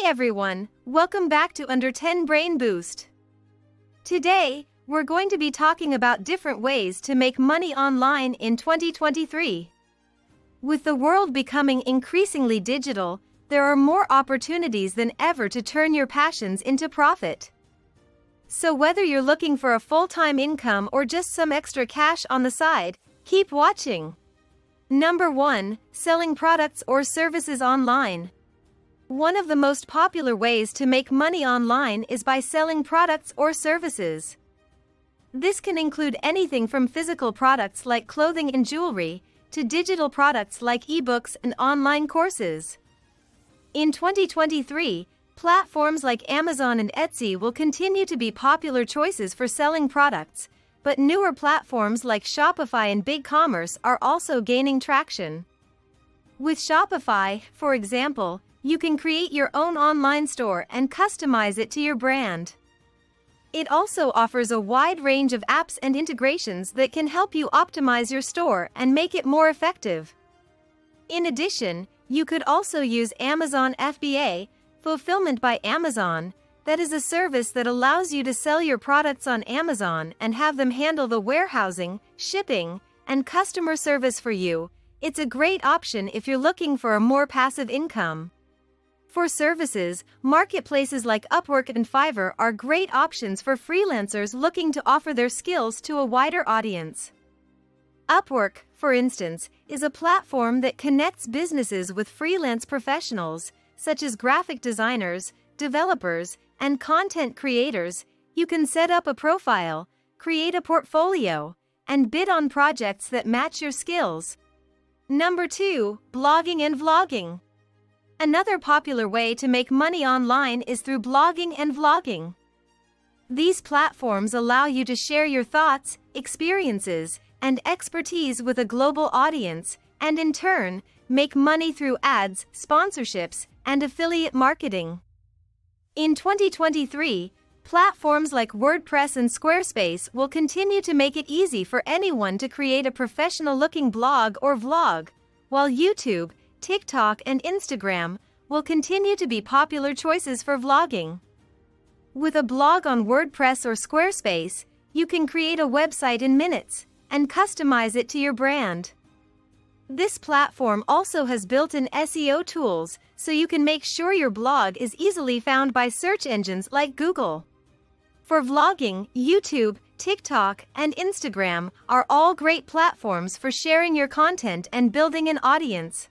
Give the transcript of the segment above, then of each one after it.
everyone, welcome back to Under 10 Brain Boost. Today, we're going to be talking about different ways to make money online in 2023. With the world becoming increasingly digital, there are more opportunities than ever to turn your passions into profit. So whether you're looking for a full-time income or just some extra cash on the side, keep watching. Number 1. Selling products or services online. One of the most popular ways to make money online is by selling products or services. This can include anything from physical products like clothing and jewelry to digital products like ebooks and online courses. In 2023, platforms like Amazon and Etsy will continue to be popular choices for selling products, but newer platforms like Shopify and BigCommerce are also gaining traction. With Shopify, for example, you can create your own online store and customize it to your brand. It also offers a wide range of apps and integrations that can help you optimize your store and make it more effective. In addition, you could also use Amazon FBA, Fulfillment by Amazon. That is a service that allows you to sell your products on Amazon and have them handle the warehousing, shipping, and customer service for you. It's a great option if you're looking for a more passive income. For services, marketplaces like Upwork and Fiverr are great options for freelancers looking to offer their skills to a wider audience. Upwork, for instance, is a platform that connects businesses with freelance professionals, such as graphic designers, developers, and content creators. You can set up a profile, create a portfolio, and bid on projects that match your skills. Number 2. Blogging and vlogging. Another popular way to make money online is through blogging and vlogging. These platforms allow you to share your thoughts, experiences, and expertise with a global audience, and in turn, make money through ads, sponsorships, and affiliate marketing. In 2023, platforms like WordPress and Squarespace will continue to make it easy for anyone to create a professional-looking blog or vlog, while YouTube, TikTok, and Instagram will continue to be popular choices for vlogging. With a blog on WordPress or Squarespace, you can create a website in minutes and customize it to your brand. This platform also has built-in SEO tools, so you can make sure your blog is easily found by search engines like Google. For vlogging, YouTube, TikTok, and Instagram are all great platforms for sharing your content and building an audience.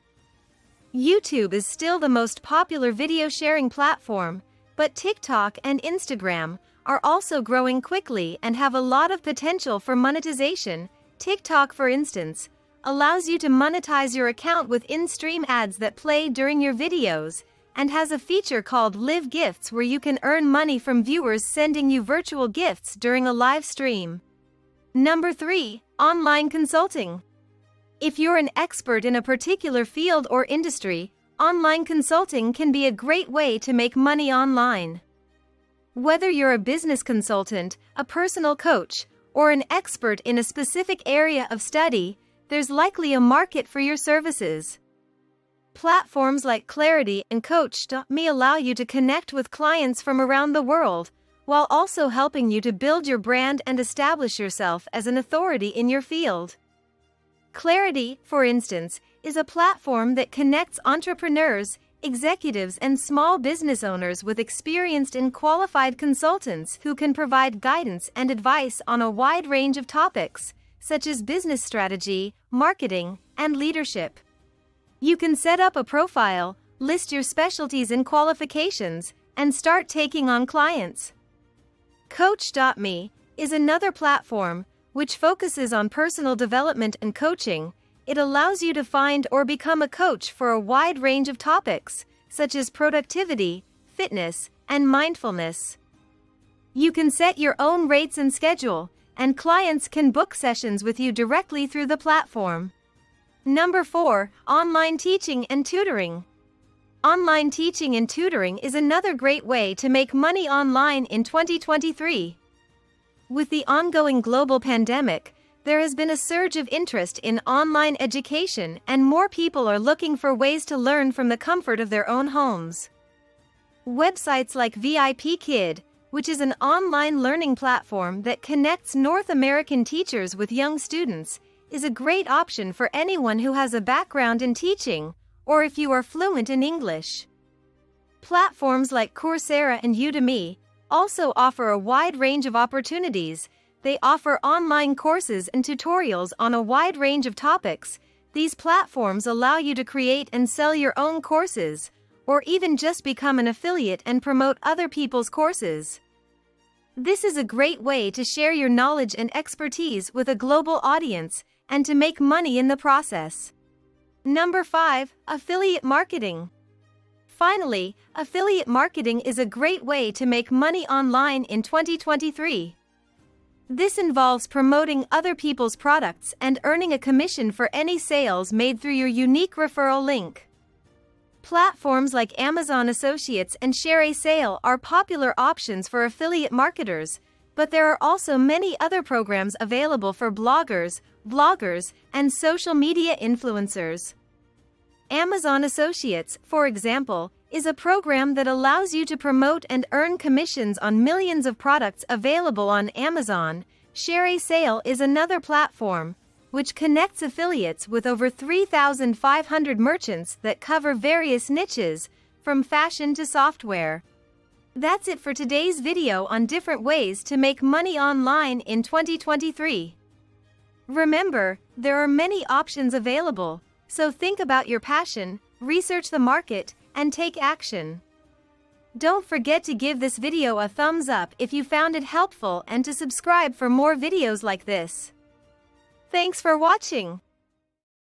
YouTube is still the most popular video sharing platform, but TikTok and Instagram are also growing quickly and have a lot of potential for monetization. TikTok, for instance, allows you to monetize your account with in-stream ads that play during your videos, and has a feature called Live Gifts where you can earn money from viewers sending you virtual gifts during a live stream. Number 3. Online consulting. If you're an expert in a particular field or industry, online consulting can be a great way to make money online. Whether you're a business consultant, a personal coach, or an expert in a specific area of study, there's likely a market for your services. Platforms like Clarity and Coach.me allow you to connect with clients from around the world, while also helping you to build your brand and establish yourself as an authority in your field. Clarity, for instance, is a platform that connects entrepreneurs, executives, and small business owners with experienced and qualified consultants who can provide guidance and advice on a wide range of topics, such as business strategy, marketing, and leadership. You can set up a profile, list your specialties and qualifications, and start taking on clients. Coach.me is another platform which focuses on personal development and coaching. It allows you to find or become a coach for a wide range of topics, such as productivity, fitness, and mindfulness. You can set your own rates and schedule, and clients can book sessions with you directly through the platform. Number 4. Online teaching and tutoring. Online teaching and tutoring is another great way to make money online in 2023. With the ongoing global pandemic, there has been a surge of interest in online education, and more people are looking for ways to learn from the comfort of their own homes. Websites like VIP Kid, which is an online learning platform that connects North American teachers with young students, is a great option for anyone who has a background in teaching, or if you are fluent in English. Platforms like Coursera and Udemy also offer a wide range of opportunities. They offer online courses and tutorials on a wide range of topics. These platforms allow you to create and sell your own courses, or even just become an affiliate and promote other people's courses. This is a great way to share your knowledge and expertise with a global audience and to make money in the process. Number 5. Affiliate marketing. Finally, affiliate marketing is a great way to make money online in 2023. This involves promoting other people's products and earning a commission for any sales made through your unique referral link. Platforms like Amazon Associates and Share a Sale are popular options for affiliate marketers, but there are also many other programs available for bloggers, vloggers, and social media influencers. Amazon Associates, for example, is a program that allows you to promote and earn commissions on millions of products available on Amazon. Share a Sale is another platform, which connects affiliates with over 3,500 merchants that cover various niches, from fashion to software. That's it for today's video on different ways to make money online in 2023. Remember, there are many options available, so think about your passion, research the market, and take action. Don't forget to give this video a thumbs up if you found it helpful and to subscribe for more videos like this. Thanks for watching.